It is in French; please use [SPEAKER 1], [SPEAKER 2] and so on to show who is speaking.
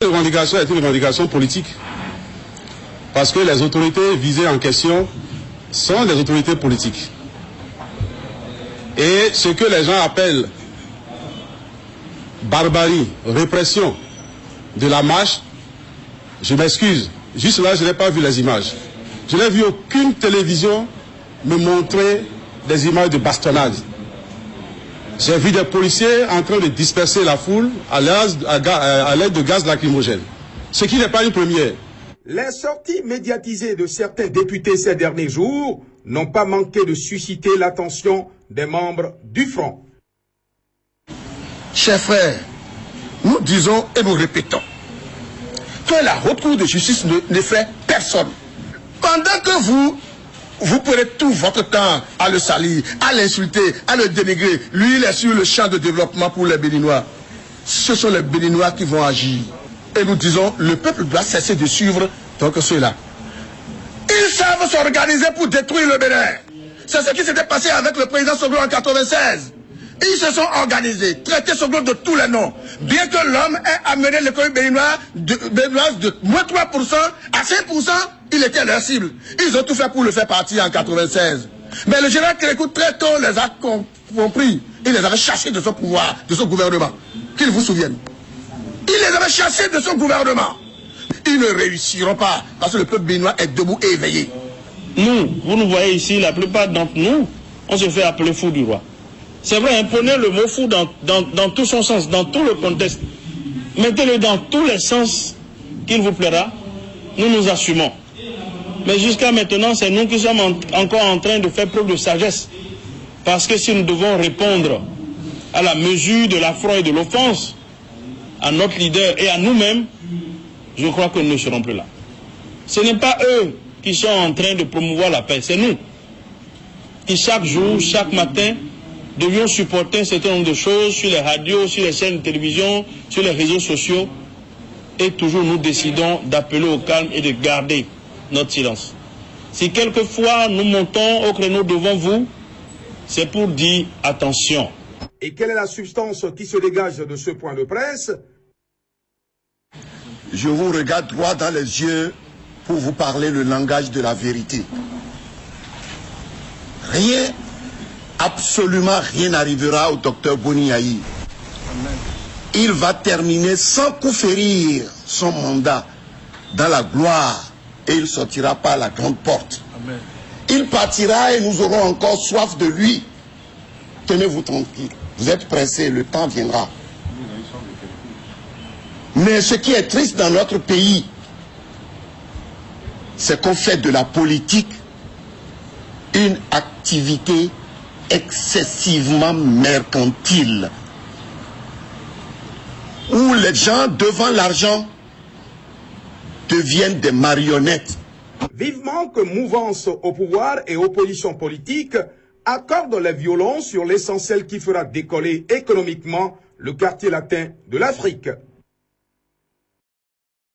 [SPEAKER 1] revendication est une revendication politique. Parce que les autorités visées en question sont des autorités politiques. Et ce que les gens appellent barbarie, répression de la marche, je m'excuse. Juste là, je n'ai pas vu les images. Je n'ai vu aucune télévision me montrer des images de bastonnade. J'ai vu des policiers en train de disperser la foule à l'aide de gaz lacrymogène. Ce qui n'est pas une première.
[SPEAKER 2] Les sorties médiatisées de certains députés ces derniers jours n'ont pas manqué de susciter l'attention des membres du Front.
[SPEAKER 3] Chers frères, nous disons et nous répétons que la haute cour de justice ne fait personne. Pendant que vous prenez tout votre temps à le salir, à l'insulter, à le dénigrer, lui il est sur le champ de développement pour les Béninois. Ce sont les Béninois qui vont agir. Et nous disons, le peuple doit cesser de suivre donc ceux-là. Ils savent s'organiser pour détruire le Bénin. C'est ce qui s'était passé avec le président Soglo en 1996. Ils se sont organisés, traités Soglo de tous les noms. Bien que l'homme ait amené l'économie béninoise de moins 3% à 5%, il était leur cible. Ils ont tout fait pour le faire partir en 1996. Mais le général Kérékou très tôt les a compris. Il les avait chassés de son pouvoir, de son gouvernement. Qu'ils vous souviennent. Il les avait chassés de son gouvernement. Ils ne réussiront pas parce que le peuple béninois est debout et éveillé.
[SPEAKER 4] Nous, vous nous voyez ici, la plupart d'entre nous, on se fait appeler fou du roi. C'est vrai, prenez le mot fou dans tout son sens, dans tout le contexte. Mettez-le dans tous les sens qu'il vous plaira. Nous nous assumons. Mais jusqu'à maintenant, c'est nous qui sommes encore en train de faire preuve de sagesse. Parce que si nous devons répondre à la mesure de l'affront et de l'offense à notre leader et à nous-mêmes, je crois que nous ne serons plus là. Ce n'est pas eux qui sont en train de promouvoir la paix, c'est nous qui chaque jour, chaque matin, devions supporter un certain nombre de choses sur les radios, sur les chaînes de télévision, sur les réseaux sociaux, et toujours nous décidons d'appeler au calme et de garder notre silence. Si quelquefois nous montons au créneau devant vous, c'est pour dire attention.
[SPEAKER 2] Et quelle est la substance qui se dégage de ce point de presse?
[SPEAKER 3] Je vous regarde droit dans les yeux pour vous parler le langage de la vérité. Rien, absolument rien n'arrivera au docteur Boniaï. Il va terminer sans conférir son mandat dans la gloire et il sortira par la grande porte. Amen. Il partira et nous aurons encore soif de lui. Tenez-vous tranquille. Vous êtes pressés, le temps viendra. Mais ce qui est triste dans notre pays, c'est qu'on fait de la politique une activité excessivement mercantile, où les gens devant l'argent deviennent des marionnettes.
[SPEAKER 2] Vivement que mouvance au pouvoir et opposition politique accordent les violons sur l'essentiel qui fera décoller économiquement le quartier latin de l'Afrique.